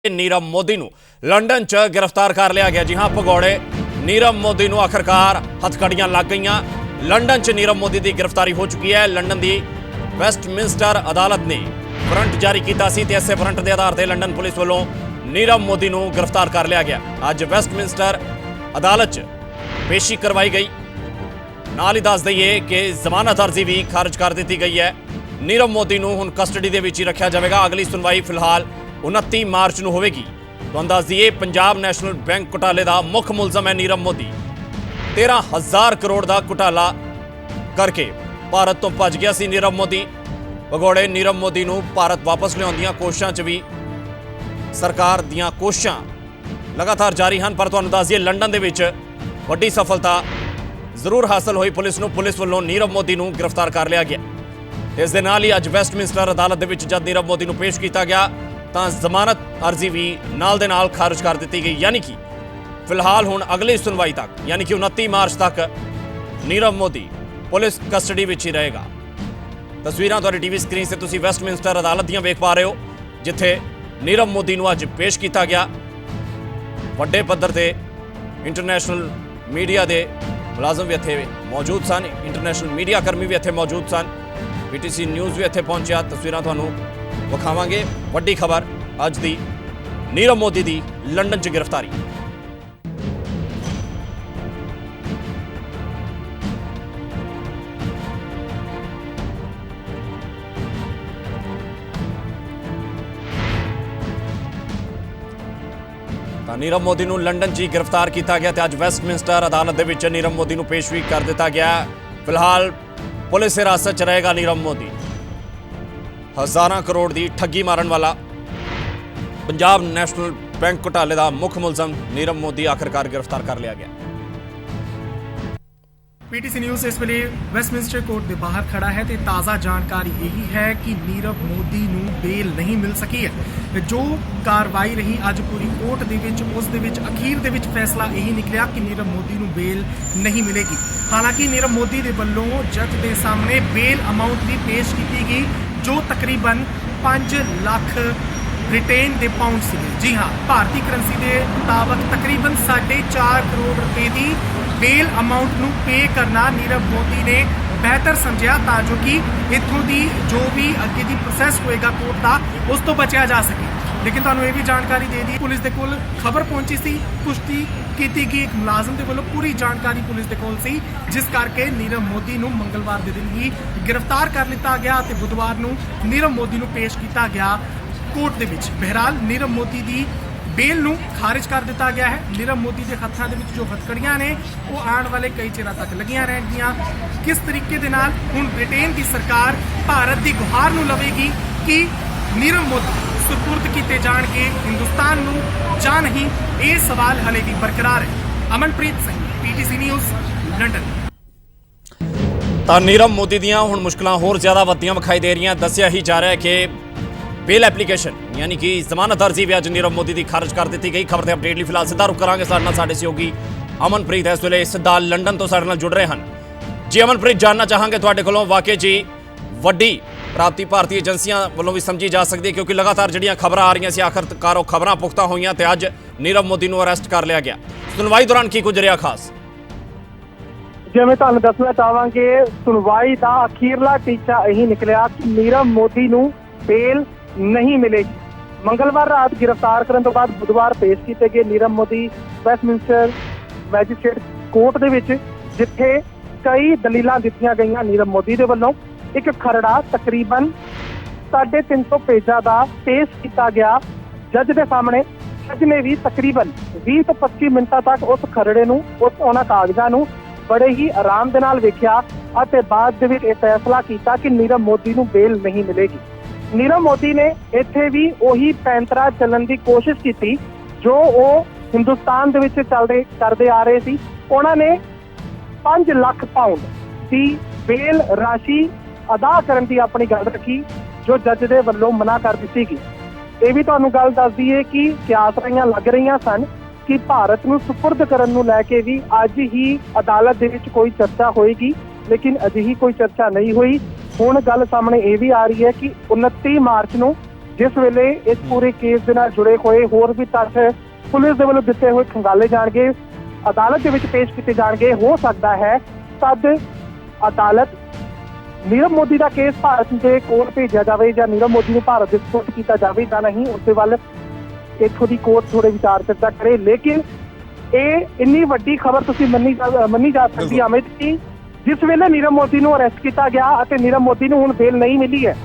नीरव मोदी ਨੂੰ ਲੰਡਨ 'ਚ गिरफ्तार कर लिया गया। जी हाँ, भगौड़े नीरव मोदी ਨੂੰ आखिरकार हथकड़ियां लग गईयां। लंडन 'ਚ नीरव मोदी की गिरफ्तारी हो चुकी है। लंडन की वेस्टमिंस्टर अदालत ने वारंट जारी किया सी ते इसे वारंट के आधार पर लंडन पुलिस वालों नीरव मोदी ਨੂੰ गिरफ्तार कर लिया गया। अज वेस्टमिंस्टर अदालत 'ਚ पेशी करवाई गई। नाल ही दस दईए कि जमानत अर्जी भी खारिज कर दी गई है। नीरव मोदी ਨੂੰ हुण कस्टडी दे विच ही रखा जाएगा। अगली सुनवाई फिलहाल 29 मार्च ਨੂੰ होगी। तो दस दईए पंजाब नैशनल बैंक घोटाले का मुख मुलजम है नीरव मोदी। 13,000 करोड़ का घोटाला करके भारत तो भज गया सी नीरव मोदी। भगौड़े नीरव मोदी ਨੂੰ भारत वापस लियाउण कोशिशों च भी सरकार दीआं कोशिशां लगातार जारी हैं। पर तुहानूं दस दईए लंडन दे विच वड्डी सफलता जरूर हासिल हुई। पुलिस वालों नीरव मोदी ਨੂੰ गिरफ्तार कर लिया गया। इस दे नाल ही अज वेस्टमिंस्टर अदालत दे विच जद नीरव मोदी ਨੂੰ पेश किया गया तो जमानत अर्जी भी नाल दे नाल खारिज कर दी गई। यानी कि फिलहाल हुण अगली सुनवाई तक यानी कि 29 मार्च तक नीरव मोदी पुलिस कस्टडी में ही रहेगा। तस्वीरां तुहाडी टीवी स्क्रीन से तुसीं वेस्टमिंस्टर अदालत दीआं वेख पा रहे हो, जिथे नीरव मोदी ਨੂੰ अज पेश किया गया। वड्डे पद्धर ते इंटरनेशनल मीडिया के मुलाजम भी इत्थे मौजूद सन, इंटरनेशनल मीडिया कर्मी भी इत्थे मौजूद सन। PTC न्यूज़ भी इत्थे पहुंचा। तस्वीरां तुहानूं विखावांगे। वड्डी खबर अज दी नीरव मोदी की लंडन च गिरफ्तारी। नीरव मोदी ਨੂੰ लंडन 'ਚ ਹੀ गिरफ्तार किया गया। तो अज वेस्टमिंस्टर अदालत ਦੇ ਵਿੱਚ नीरव मोदी ਨੂੰ पेश भी कर दिया गया। फिलहाल पुलिस हिरासत 'ਚ रहेगा नीरव मोदी। हज़ारां करोड़ की ठगी मारन वाला पंजाब नैशनल बैंक घोटाले का मुख मुलजम नीरव मोदी आखिरकार गिरफ्तार कर लिया गया। PTC न्यूज़ इस वे वेस्टमिंस्टर कोर्ट के बाहर खड़ा है तो ताज़ा जानकारी यही है कि नीरव मोदी ਨੂੰ बेल नहीं मिल सकी है। जो कार्रवाई रही अज पूरी कोर्ट दे विच उस दे विच अखीर दे विच फैसला यही निकलिया कि नीरव मोदी ਨੂੰ बेल नहीं मिलेगी। हालांकि नीरव मोदी के वल्लों जज के सामने बेल अमाउंट भी पेश की गई जो तकरीबन 5 लाख ब्रिटेन के पाउंड से। जी हाँ, भारतीय करंसी के मुताबिक तकरीबन 4.5 करोड़ रुपए की बेल अमाउंट ਨੂੰ पे करना नीरव मोदी ने बेहतर समझा ताकि कि इत्थों की जो भी अगे की प्रोसैस होएगा कोर्ट का उस तो बचा जा सके। लेकिन तुहानूं ये भी जानकारी दे दी, पुलिस के कोल खबर पहुंची सी, पुष्टि की गई एक मुलाजम के वालों पूरी जानकारी पुलिस के कोल सी, जिस करके नीरव मोदी ਨੂੰ मंगलवार के दिन ही गिरफ्तार कर लिया गया तो बुधवार ਨੂੰ नीरव मोदी ਨੂੰ पेश किया गया कोर्ट के विच। बहरहाल नीरव मोदी की बेल ਨੂੰ खारिज कर दिता गया है। नीरव मोदी के हत्थों के जो हथकड़ियां ने वो आने वाले कई चिर तक लगियां रहणगियां। किस तरीके दे नाल हुण ब्रिटेन की सरकार भारत की गुहार ਨੂੰ लवेगी कि नीरव मोदी सुपुर्द किए जाणगे हिंदुस्तान ਨੂੰ ਜਾਂ नहीं, ये सवाल हले भी बरकरार है। Amanpreet Singh, PTC news, London. तो नीरव मोदी दीआं हुण मुश्किलां होर ज़्यादा वधियां विखाई दे रही। दस्सिया ही जा रहा है कि बेल एप्लीकेशन यानी कि जमानत अर्जी भी अज नीरव मोदी की खारिज कर दी गई। खबर से अपडेट लिए फिलहाल सीधा रुख करांगे साडे सहयोगी अमनप्रीत इस वेले सीधा लंडन तो साडे नाल जुड़ रहे हैं। जी अमनप्रीत, जानना चाहांगे तुहाडे कोलों वाकई जी वड्डी प्राप्ति भारतीय एजेंसियां वालों भी समझी जा सकती है, क्योंकि लगातार जिहड़ियां खबरां आ रही सी आखिरकार खबरां पुख्ता होईयां ते अज नीरव मोदी ਨੂੰ अरेस्ट कर लिया गया। सुनवाई दौरान की कुछ रहा खास? जिवें तुहानूं दसना चाहांगे, सुनवाई का अखीरला टीचा यही निकलिया कि नीरव मोदी ਨੂੰ बेल नहीं मिलेगी। मंगलवार रात गिरफ्तार करने तो बाद बुधवार पेश किए गए Nirav Modi Westminster magistrate court दे विच, जिथे कई दलीलां दित्तियां गईयां नीरव मोदी दे वल्लों। एक खरड़ा तकरीबन 350 पेजां का पेश किया गया जज के सामने। जज ने भी तकरीबन 20 ਤੋਂ 25 मिनटां तक उस खरड़े ਨੂੰ उन्हां कागजां ਨੂੰ बड़े ही आराम दे नाल वेखिया ਅਤੇ बाद दे विच ਇਹ फैसला किया कि नीरव मोदी ਨੂੰ बेल नहीं मिलेगी। नीरव मोदी ने इत्थे भी उही पैंतरा चलन की कोशिश की जो वो हिंदुस्तान दे विच चलदे करदे आ रहे सी। उन्होंने 5 लाख पाउंड की बेल राशि अदा करने की अपनी गल रखी, जो जज दे वल्लों मना कर दी गई। ये भी तुहानूं गल दस दईए कि क्यासराइयां लग रही सन कि भारत ਨੂੰ सुपुर्द करन ਨੂੰ लैके भी अज ही अदालत दे विच कोई चर्चा होएगी, लेकिन अजिही कोई चर्चा नहीं हुई। हुण गल सामने ये भी आ रही है कि 29 मार्च ਨੂੰ ਜਿਸ ਵੇਲੇ ਇਸ ਪੂਰੇ ਕੇਸ ਦੇ ਨਾਲ ਜੁੜੇ ਹੋਏ ਹੋਰ ਵੀ ਤੱਥ ਪੁਲਿਸ ਦੇ ਵੱਲੋਂ ਦਿੱਤੇ ਹੋਏ ਖੰਗਾਲੇ ਜਾਣਗੇ, ਅਦਾਲਤ ਦੇ ਵਿੱਚ ਪੇਸ਼ ਕੀਤੇ ਜਾਣਗੇ। ਹੋ ਸਕਦਾ ਹੈ ਤਦ ਅਦਾਲਤ ਨੀਰਵ ਮੋਦੀ ਦਾ ਕੇਸ ਭਾਰਤ ਦੇ ਕੋਲ ਭੇਜਿਆ ਜਾਵੇ ਜਾਂ ਨੀਰਵ ਮੋਦੀ ਨੂੰ ਭਾਰਤ ਦੇ ਸਪੁਰਦ ਕੀਤਾ ਜਾਵੇ ਜਾਂ ਨਹੀਂ, ਉਸ ਦੇ ਵੱਲ ਇੱਥੋਂ ਦੀ ਕੋਰਟ ਥੋੜੇ ਵਿਚਾਰ ਚਰਚਾ ਕਰੇ। ਲੇਕਿਨ ਇਹ ਇੰਨੀ ਵੱਡੀ ਖਬਰ ਤੁਸੀਂ ਮੰਨੀ ਜਾ ਸਕਦੀ ਹੈ ਅਮਿਤ ਜੀ, ਜਿਸ ਵੇਲੇ ਨੀਰਵ ਮੋਦੀ ਨੂੰ ਅਰੈਸਟ ਕੀਤਾ ਗਿਆ ਅਤੇ ਨੀਰਵ ਮੋਦੀ ਨੂੰ ਹੁਣ ਬੇਲ ਨਹੀਂ ਮਿਲੀ ਹੈ,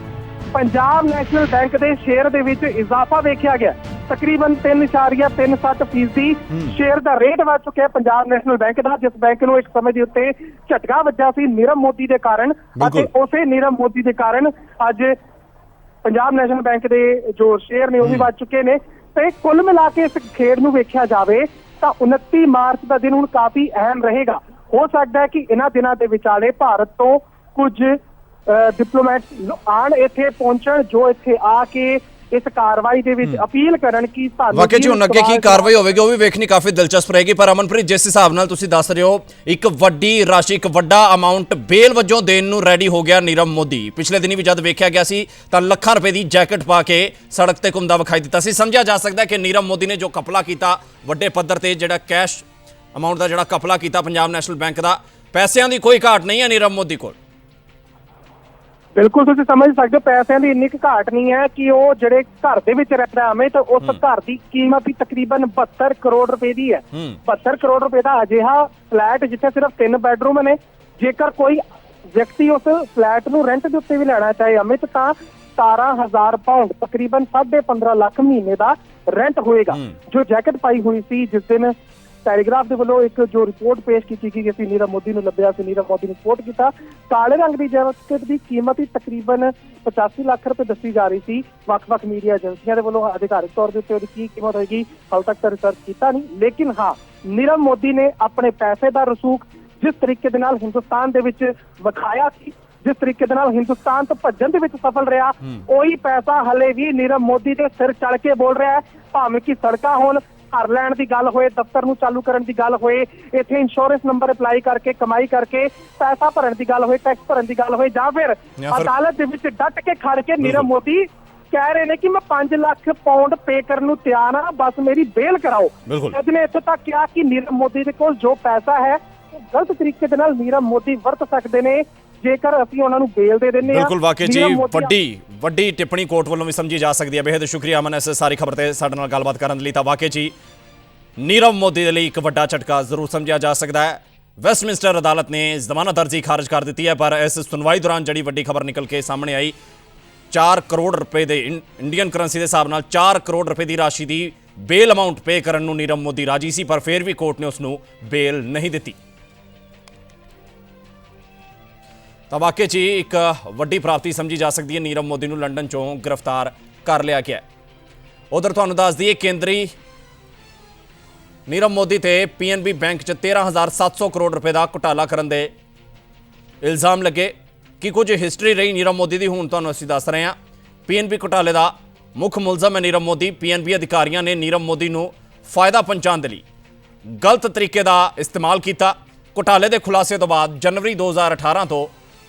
ਪੰਜਾਬ ਨੈਸ਼ਨਲ ਬੈਂਕ ਦੇ ਸ਼ੇਅਰ ਦੇ ਵਿੱਚ ਇਜ਼ਾਫਾ ਵੇਖਿਆ ਗਿਆ। ਤਕਰੀਬਨ 3.37% ਸ਼ੇਅਰ ਦਾ ਰੇਟ ਵੱਧ ਚੁੱਕਿਆ ਪੰਜਾਬ ਨੈਸ਼ਨਲ ਬੈਂਕ ਦਾ, ਜਿਸ ਬੈਂਕ ਨੂੰ ਇੱਕ ਸਮੇਂ ਦੇ ਉੱਤੇ ਝਟਕਾ ਵੱਜਾ ਸੀ ਨੀਰਵ ਮੋਦੀ ਦੇ ਕਾਰਨ, ਅਤੇ ਉਸੇ ਨੀਰਵ ਮੋਦੀ ਦੇ ਕਾਰਨ ਅੱਜ ਪੰਜਾਬ ਨੈਸ਼ਨਲ ਬੈਂਕ ਦੇ ਜੋ ਸ਼ੇਅਰ ਨੇ ਉਹ ਵੀ ਵੱਧ ਚੁੱਕੇ ਨੇ। ਤੇ ਕੁੱਲ ਮਿਲਾ ਕੇ ਇਸ ਖੇਡ ਨੂੰ ਵੇਖਿਆ ਜਾਵੇ ਤਾਂ 29 ਮਾਰਚ ਦਾ ਦਿਨ ਹੁਣ ਕਾਫੀ ਅਹਿਮ ਰਹੇਗਾ। ਹੋ ਸਕਦਾ ਹੈ ਕਿ ਇਹਨਾਂ ਦਿਨਾਂ ਦੇ ਵਿਚਾਲੇ ਭਾਰਤ ਤੋਂ ਕੁਝ ਡਿਪਲੋਮੈਟ ਆਣ ਇੱਥੇ ਪਹੁੰਚਣ, ਜੋ ਇੱਥੇ ਆ ਕੇ ਇਸ ਕਾਰਵਾਈ ਦੇ ਵਿੱਚ ਅਪੀਲ ਕਰਨ ਕਿ ਸਾਨੂੰ ਵਾਕਈ ਜੀ ਹੁਣ ਅੱਗੇ ਕੀ ਕਾਰਵਾਈ ਹੋਵੇਗੀ ਉਹ ਵੀ ਵੇਖਣੀ ਕਾਫੀ ਦਿਲਚਸਪ ਰਹੇਗੀ। ਪਰ ਅਮਨਪ੍ਰੀਤ, ਜਿਸ ਹਿਸਾਬ ਨਾਲ ਤੁਸੀਂ ਦੱਸ ਰਹੇ ਹੋ, ਇੱਕ ਵੱਡੀ ਰਾਸ਼ੀ, ਇੱਕ ਵੱਡਾ ਅਮਾਉਂਟ ਬੇਲ ਵਜੋਂ ਦੇਣ ਨੂੰ ਰੈਡੀ ਹੋ ਗਿਆ ਨੀਰਵ ਮੋਦੀ। ਪਿਛਲੇ ਦਿਨੀ ਵੀ ਜਦ ਵੇਖਿਆ ਗਿਆ ਸੀ ਤਾਂ ਲੱਖਾਂ ਰੁਪਏ ਦੀ ਜੈਕਟ ਪਾ ਕੇ ਸੜਕ ਤੇ ਘੁੰਮਦਾ ਵਿਖਾਈ ਦਿੱਤਾ ਸੀ। ਸਮਝਿਆ ਜਾ ਸਕਦਾ ਕਿ ਨੀਰਵ ਮੋਦੀ ਨੇ ਜੋ ਕਪਲਾ ਕੀਤਾ ਵੱਡੇ ਪੱਧਰ ਤੇ, ਜਿਹੜਾ ਕੈਸ਼ ਅਮਾਉਂਟ ਦਾ ਜਿਹੜਾ ਕਪਲਾ ਕੀਤਾ ਪੰਜਾਬ ਨੈਸ਼ਨਲ ਬੈਂਕ ਦਾ, ਪੈਸਿਆਂ ਦੀ ਕੋਈ ਘਾਟ ਨਹੀਂ ਹੈ ਨੀਰਵ ਮੋਦੀ ਕੋਲ। ਬਿਲਕੁਲ ਤੁਸੀਂ ਸਮਝ ਸਕਦੇ ਹੋ, ਪੈਸਿਆਂ ਦੀ ਇੰਨੀ ਕੁ ਘਾਟ ਨਹੀਂ ਹੈ ਕਿ ਉਹ ਜਿਹੜੇ ਘਰ ਦੇ ਵਿੱਚ ਰਹਿੰਦਾ ਅਮਿਤ, ਉਸ ਘਰ ਦੀ ਕੀਮਤ ਹੀ ਤਕਰੀਬਨ 72 ਕਰੋੜ ਰੁਪਏ ਦੀ ਹੈ। 72 ਕਰੋੜ ਰੁਪਏ ਦਾ ਅਜਿਹਾ ਫਲੈਟ ਜਿੱਥੇ ਸਿਰਫ 3 ਬੈਡਰੂਮ ਨੇ। ਜੇਕਰ ਕੋਈ ਵਿਅਕਤੀ ਉਸ ਫਲੈਟ ਨੂੰ ਰੈਂਟ ਦੇ ਉੱਤੇ ਵੀ ਲੈਣਾ ਚਾਹੇ ਅਮਿਤ, ਤਾਂ 17,000 ਪਾਉਂਡ ਤਕਰੀਬਨ 15.5 ਲੱਖ ਮਹੀਨੇ ਦਾ ਰੈਂਟ ਹੋਏਗਾ। ਜੋ ਜੈਕਟ ਪਾਈ ਹੋਈ ਸੀ, ਜਿਸ ਦਿਨ ਟੈਲੀਗ੍ਰਾਫ ਦੇ ਵੱਲੋਂ ਇੱਕ ਜੋ ਰਿਪੋਰਟ ਪੇਸ਼ ਕੀਤੀ ਗਈ ਸੀ, ਨੀਰਵ ਮੋਦੀ ਨੂੰ ਲੱਭਿਆ ਸੀ, ਨੀਰਵ ਮੋਦੀ ਨੂੰ ਸਪੋਰਟ ਕੀਤਾ, ਕਾਲੇ ਰੰਗ ਦੀ ਜੈਕਟ ਦੀ ਕੀਮਤ ਹੀ ਤਕਰੀਬਨ 85 ਲੱਖ ਰੁਪਏ ਦੱਸੀ ਜਾ ਰਹੀ ਸੀ। ਵੱਖ-ਵੱਖ ਮੀਡੀਆ ਏਜੰਸੀਆਂ ਦੇ ਵੱਲੋਂ ਅਧਿਕਾਰਿਕ ਤੌਰ ਦੇ ਉੱਤੇ ਉਹਦੀ ਕੀ ਕੀਮਤ ਹੋਏਗੀ ਹਾਲ ਤੱਕ ਤਾਂ ਰਿਸਰਚ ਕੀਤਾ ਨਹੀਂ। ਲੇਕਿਨ ਹਾਂ, ਨੀਰਵ ਮੋਦੀ ਨੇ ਆਪਣੇ ਪੈਸੇ ਦਾ ਰਸੂਖ ਜਿਸ ਤਰੀਕੇ ਦੇ ਨਾਲ ਹਿੰਦੁਸਤਾਨ ਦੇ ਵਿੱਚ ਵਿਖਾਇਆ ਸੀ, ਜਿਸ ਤਰੀਕੇ ਦੇ ਨਾਲ ਹਿੰਦੁਸਤਾਨ ਤੋਂ ਭੱਜਣ ਦੇ ਵਿੱਚ ਸਫਲ ਰਿਹਾ, ਉਹੀ ਪੈਸਾ ਹਲੇ ਵੀ ਨੀਰਵ ਮੋਦੀ ਦੇ ਸਿਰ ਚੜ ਕੇ ਬੋਲ ਰਿਹਾ ਹੈ। ਭਾਵੇਂ ਕਿ ਸੜਕਾਂ ਹੋਣ, ਘਰ ਲੈਣ ਦੀ ਗੱਲ ਹੋਏ, ਦਫ਼ਤਰ ਨੂੰ ਚਾਲੂ ਕਰਨ ਦੀ ਗੱਲ ਹੋਏ, ਇੱਥੇ ਇੰਸ਼ੋਰੈਂਸ ਨੰਬਰ ਅਪਲਾਈ ਕਰਕੇ ਕਮਾਈ ਕਰਕੇ ਪੈਸਾ ਭਰਨ ਦੀ ਗੱਲ ਹੋਏ, ਟੈਕਸ ਭਰਨ ਦੀ ਗੱਲ ਹੋਏ, ਜਾਂ ਫਿਰ ਅਦਾਲਤ ਦੇ ਵਿੱਚ ਡਟ ਕੇ ਖੜ ਕੇ ਨੀਰਵ ਮੋਦੀ ਕਹਿ ਰਹੇ ਨੇ ਕਿ ਮੈਂ 5 ਲੱਖ ਪਾਉਂਡ ਪੇ ਕਰਨ ਨੂੰ ਤਿਆਰ ਹਾਂ, ਬਸ ਮੇਰੀ ਬੇਲ ਕਰਾਓ। ਜੱਜ ਨੇ ਇੱਥੋਂ ਤੱਕ ਕਿਹਾ ਕਿ ਨੀਰਵ ਮੋਦੀ ਦੇ ਕੋਲ ਜੋ ਪੈਸਾ ਹੈ ਗਲਤ ਤਰੀਕੇ ਦੇ ਨਾਲ ਨੀਰਵ ਮੋਦੀ ਵਰਤ ਸਕਦੇ ਨੇ ਜੇਕਰ ਅਸੀਂ ਉਹਨਾਂ ਨੂੰ ਬੇਲ ਦੇ ਦਿੰਦੇ ਹਾਂ। ਬਿਲਕੁਲ, ਵਾਕਈ ਜੀ ਵੱਡੀ ਟਿੱਪਣੀ ਕੋਰਟ ਵੱਲੋਂ ਵੀ ਸਮਝੀ ਜਾ ਸਕਦੀ ਹੈ। ਬੇਹੱਦ ਸ਼ੁਕਰੀਆ ਅਮਨ ਇਸ ਸਾਰੀ ਖਬਰ ਤੇ ਸਾਡੇ ਨਾਲ ਗੱਲਬਾਤ ਕਰਨ ਲਈ। ਤਾਂ ਵਾਕਈ ਜੀ ਨੀਰਵ ਮੋਦੀ ਦੇ ਲਈ ਇੱਕ ਵੱਡਾ ਝਟਕਾ ਜ਼ਰੂਰ ਸਮਝਿਆ ਜਾ ਸਕਦਾ ਹੈ। ਵੈਸਟਮਿੰਸਟਰ ਅਦਾਲਤ ਨੇ ਜ਼ਮਾਨਤ ਅਰਜ਼ੀ ਖਾਰਜ ਕਰ ਦਿੱਤੀ ਹੈ, ਪਰ ਇਸ ਸੁਣਵਾਈ ਦੌਰਾਨ ਜਿਹੜੀ ਵੱਡੀ ਖਬਰ ਨਿਕਲ ਕੇ ਸਾਹਮਣੇ ਆਈ, 4 ਕਰੋੜ ਰੁਪਏ ਦੇ ਇੰਡੀਅਨ ਕਰੰਸੀ ਦੇ ਹਿਸਾਬ ਨਾਲ 4 ਕਰੋੜ ਰੁਪਏ ਦੀ ਰਾਸ਼ੀ ਦੀ ਬੇਲ ਅਮਾਉਂਟ ਪੇ ਕਰਨ ਨੂੰ ਨੀਰਵ ਮੋਦੀ ਰਾਜੀ ਸੀ, ਪਰ ਫਿਰ ਵੀ ਕੋਰਟ ਨੇ ਉਸ ਨੂੰ ਬੇਲ ਨਹੀਂ ਦਿੱਤੀ। ਤਾਂ ਵਾਕਈ 'ਚ ਇੱਕ ਵੱਡੀ ਪ੍ਰਾਪਤੀ ਸਮਝੀ ਜਾ ਸਕਦੀ ਹੈ। ਨੀਰਵ ਮੋਦੀ ਨੂੰ ਲੰਡਨ ਚੋਂ ਗ੍ਰਿਫਤਾਰ ਕਰ ਲਿਆ ਗਿਆ। ਉਧਰ ਤੁਹਾਨੂੰ ਦੱਸ ਦਈਏ, ਕੇਂਦਰੀ ਨੀਰਵ ਮੋਦੀ ਤੇ ਪੀਐਨਬੀ ਬੈਂਕ 'ਚ 13,700 ਕਰੋੜ ਰੁਪਏ ਦਾ ਘੁਟਾਲਾ ਕਰਨ ਦੇ ਇਲਜ਼ਾਮ ਲੱਗੇ। ਕਿ ਕੁਝ ਹਿਸਟਰੀ ਰਹੀ ਨੀਰਵ ਮੋਦੀ ਦੀ, ਹੁਣ ਤੁਹਾਨੂੰ ਅਸੀਂ ਦੱਸ ਰਹੇ ਹਾਂ। ਪੀਐਨਬੀ ਘੁਟਾਲੇ ਦਾ ਮੁੱਖ ਮੁਲਜ਼ਮ ਹੈ ਨੀਰਵ ਮੋਦੀ। ਪੀਐਨਬੀ ਅਧਿਕਾਰੀਆਂ ਨੇ ਨੀਰਵ ਮੋਦੀ ਨੂੰ ਫਾਇਦਾ ਪਹੁੰਚਾਉਣ ਦੇ ਲਈ ਗਲਤ ਤਰੀਕੇ ਦਾ ਇਸਤੇਮਾਲ ਕੀਤਾ। ਘੁਟਾਲੇ ਦੇ ਖੁਲਾਸੇ ਤੋਂ ਬਾਅਦ ਜਨਵਰੀ 2018 ਤੋਂ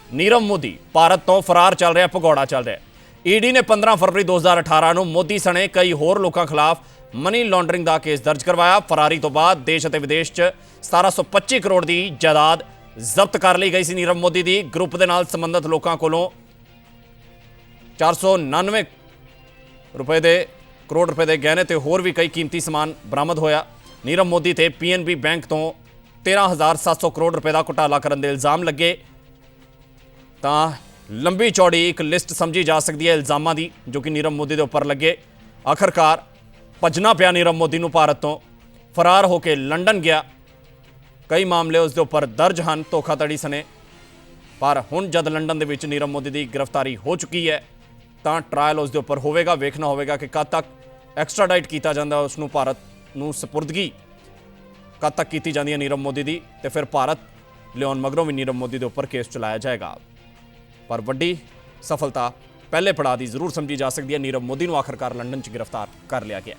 ਨੀਰਵ ਮੋਦੀ ਭਾਰਤ ਤੋਂ ਫਰਾਰ ਚੱਲ ਰਿਹਾ, ਭਗੌੜਾ ਚੱਲ ਰਿਹਾ। ਈਡੀ ਨੇ 15 ਫਰਵਰੀ 2018 ਨੂੰ ਮੋਦੀ ਸਣੇ ਕਈ ਹੋਰ ਲੋਕਾਂ ਖਿਲਾਫ ਮਨੀ ਲਾਂਡਰਿੰਗ ਦਾ ਕੇਸ ਦਰਜ ਕਰਵਾਇਆ। ਫਰਾਰੀ ਤੋਂ ਬਾਅਦ ਦੇਸ਼ ਅਤੇ ਵਿਦੇਸ਼ 'ਚ 1725 ਕਰੋੜ ਦੀ ਜਾਇਦਾਦ ਜ਼ਬਤ ਕਰ ਲਈ ਗਈ ਸੀ ਨੀਰਵ ਮੋਦੀ ਦੀ। ਗਰੁੱਪ ਦੇ ਨਾਲ ਸੰਬੰਧਿਤ ਲੋਕਾਂ ਕੋਲੋਂ 499 ਕਰੋੜ ਰੁਪਏ ਦੇ ਗਹਿਣੇ ਤੇ ਹੋਰ ਵੀ ਕਈ ਕੀਮਤੀ ਸਮਾਨ ਬਰਾਮਦ ਹੋਇਆ। ਨੀਰਵ ਮੋਦੀ ਤੇ ਪੀਐਨਬੀ ਬੈਂਕ ਤੋਂ 13,700 ਕਰੋੜ ਰੁਪਏ ਦਾ ਘੁਟਾਲਾ ਕਰਨ ਦੇ ਇਲਜ਼ਾਮ ਲੱਗੇ। ਤਾਂ ਲੰਬੀ ਚੌੜੀ ਇੱਕ ਲਿਸਟ ਸਮਝੀ ਜਾ ਸਕਦੀ ਹੈ ਇਲਜ਼ਾਮਾਂ ਦੀ, ਜੋ ਕਿ ਨੀਰਵ ਮੋਦੀ ਦੇ ਉੱਪਰ ਲੱਗੇ। ਆਖਰਕਾਰ ਭੱਜਣਾ ਪਿਆ ਨੀਰਵ ਮੋਦੀ ਨੂੰ ਭਾਰਤ ਤੋਂ, ਫਰਾਰ ਹੋ ਕੇ ਲੰਡਨ ਗਿਆ। ਕਈ ਮਾਮਲੇ ਉਸ ਦੇ ਉੱਪਰ ਦਰਜ ਹਨ ਧੋਖਾਧੜੀ ਸਣੇ, ਪਰ ਹੁਣ ਜਦ ਲੰਡਨ ਦੇ ਵਿੱਚ ਨੀਰਵ ਮੋਦੀ ਦੀ ਗ੍ਰਿਫਤਾਰੀ ਹੋ ਚੁੱਕੀ ਹੈ ਤਾਂ ਟਰਾਇਲ ਉਸ ਦੇ ਉੱਪਰ ਹੋਵੇਗਾ। ਵੇਖਣਾ ਹੋਵੇਗਾ ਕਿ ਕਦ ਤੱਕ ਐਕਸਟਰਾਡਾਈਟ ਕੀਤਾ ਜਾਂਦਾ, ਉਸ ਨੂੰ ਭਾਰਤ ਨੂੰ ਸਪੁਰਦਗੀ ਕਦ ਤੱਕ ਕੀਤੀ ਜਾਂਦੀ ਹੈ ਨੀਰਵ ਮੋਦੀ ਦੀ, ਤੇ ਫਿਰ ਭਾਰਤ ਲਿਆਉਣ ਮਗਰੋਂ ਵੀ ਨੀਰਵ ਮੋਦੀ ਦੇ ਉੱਪਰ ਕੇਸ ਚਲਾਇਆ ਜਾਏਗਾ। ਪਰ ਵੱਡੀ ਸਫਲਤਾ ਪਹਿਲੇ ਪੜਾਅ ਦੀ ਜ਼ਰੂਰ ਸਮਝੀ ਜਾ ਸਕਦੀ ਹੈ। ਨੀਰਵ ਮੋਦੀ ਨੂੰ ਆਖਰਕਾਰ ਲੰਡਨ 'ਚ ਗ੍ਰਿਫਤਾਰ ਕਰ ਲਿਆ ਗਿਆ।